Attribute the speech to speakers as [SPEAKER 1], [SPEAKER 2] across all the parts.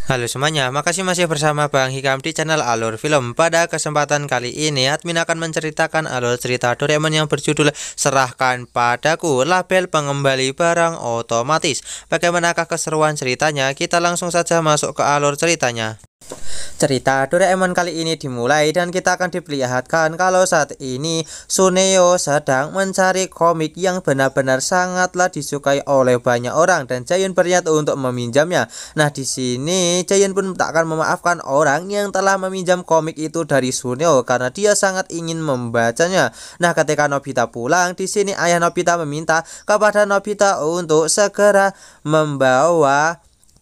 [SPEAKER 1] Halo semuanya, makasih masih bersama Bang Hikam di channel Alur Film. Pada kesempatan kali ini, admin akan menceritakan alur cerita Doraemon yang berjudul Serahkan Padaku, label pengembali barang otomatis. Bagaimanakah keseruan ceritanya? Kita langsung saja masuk ke alur ceritanya. Cerita Doraemon kali ini dimulai dan kita akan diperlihatkan kalau saat ini Suneo sedang mencari komik yang benar-benar sangatlah disukai oleh banyak orang dan Giant berniat untuk meminjamnya. Nah, di sini Giant pun tak akan memaafkan orang yang telah meminjam komik itu dari Suneo karena dia sangat ingin membacanya. Nah, ketika Nobita pulang, di sini ayah Nobita meminta kepada Nobita untuk segera membawa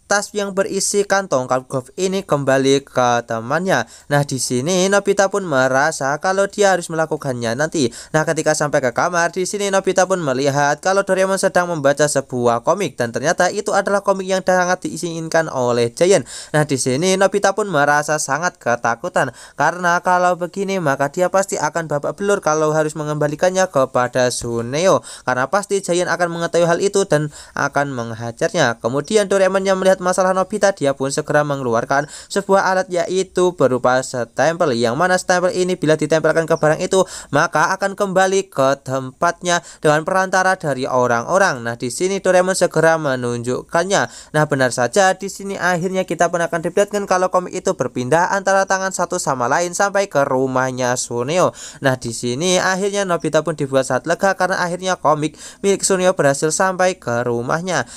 [SPEAKER 1] tas yang berisi kantong card golf ini kembali ke temannya. Nah, di sini Nobita pun merasa kalau dia harus melakukannya nanti. Nah, ketika sampai ke kamar, di sini Nobita pun melihat kalau Doraemon sedang membaca sebuah komik dan ternyata itu adalah komik yang sangat diinginkan oleh Giant. Nah, di sini Nobita pun merasa sangat ketakutan karena kalau begini maka dia pasti akan babak belur kalau harus mengembalikannya kepada Suneo karena pasti Giant akan mengetahui hal itu dan akan menghajarnya. Kemudian Doraemon yang melihat masalah Nobita, dia pun segera mengeluarkan sebuah alat yaitu berupa stempel, yang mana stempel ini bila ditempelkan ke barang itu maka akan kembali ke tempatnya dengan perantara dari orang-orang. Nah, di sini Doraemon segera menunjukkannya. Nah, benar saja di sini akhirnya kita pun akan diperlihatkan kalau komik itu berpindah antara tangan satu sama lain sampai ke rumahnya Suneo. Nah, di sini akhirnya Nobita pun dibuat sangat lega karena akhirnya komik milik Suneo berhasil sampai ke rumahnya.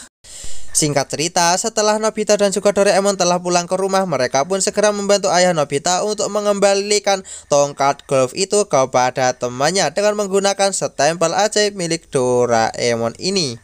[SPEAKER 1] Singkat cerita, setelah Nobita dan juga Doraemon telah pulang ke rumah, mereka pun segera membantu ayah Nobita untuk mengembalikan tongkat golf itu kepada temannya dengan menggunakan stempel ajaib milik Doraemon ini.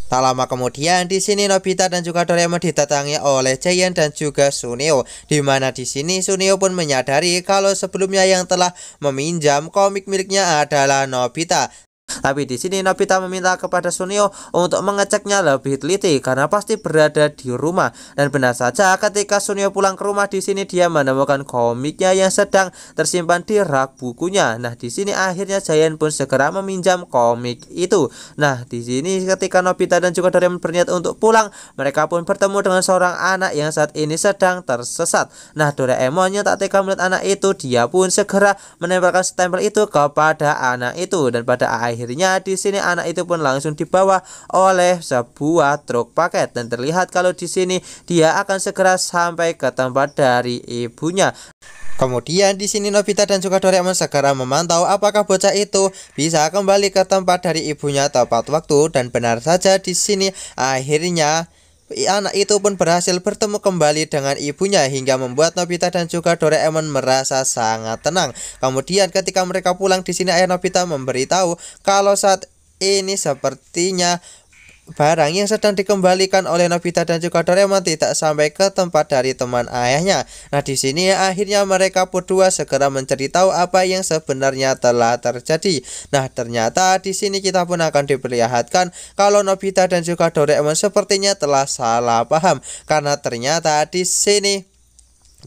[SPEAKER 1] Tak lama kemudian, di sini Nobita dan juga Doraemon didatangi oleh Giant dan juga Suneo, di mana di sini Suneo pun menyadari kalau sebelumnya yang telah meminjam komik miliknya adalah Nobita. Tapi di sini Nobita meminta kepada Suneo untuk mengeceknya lebih teliti karena pasti berada di rumah. Dan benar saja ketika Suneo pulang ke rumah, di sini dia menemukan komiknya yang sedang tersimpan di rak bukunya. Nah, di sini akhirnya Giant pun segera meminjam komik itu. Nah, di sini ketika Nobita dan juga Doraemon berniat untuk pulang, mereka pun bertemu dengan seorang anak yang saat ini sedang tersesat. Nah, Doraemon yang tak tega melihat anak itu, dia pun segera menempelkan stempel itu kepada anak itu dan pada akhirnya di sini anak itu pun langsung dibawa oleh sebuah truk paket dan terlihat kalau di sini dia akan segera sampai ke tempat dari ibunya. Kemudian di sini Nobita dan juga Doraemon segera memantau apakah bocah itu bisa kembali ke tempat dari ibunya tepat waktu dan benar saja di sini akhirnya anak itu pun berhasil bertemu kembali dengan ibunya hingga membuat Nobita dan juga Doraemon merasa sangat tenang. Kemudian ketika mereka pulang, di sini ayah Nobita memberitahu kalau saat ini sepertinya barang yang sedang dikembalikan oleh Nobita dan juga Doraemon tidak sampai ke tempat dari teman ayahnya. Nah, di sini akhirnya mereka berdua segera mencari tahu apa yang sebenarnya telah terjadi. Nah, ternyata di sini kita pun akan diperlihatkan kalau Nobita dan juga Doraemon sepertinya telah salah paham karena ternyata di sini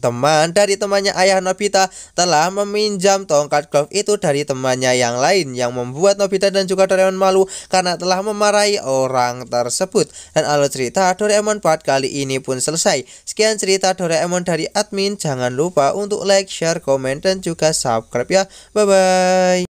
[SPEAKER 1] teman dari temannya ayah Nobita telah meminjam tongkat golf itu dari temannya yang lain, yang membuat Nobita dan juga Doraemon malu karena telah memarahi orang tersebut. Dan alur cerita Doraemon part kali ini pun selesai. Sekian cerita Doraemon dari admin. Jangan lupa untuk like, share, komen, dan juga subscribe ya. Bye bye.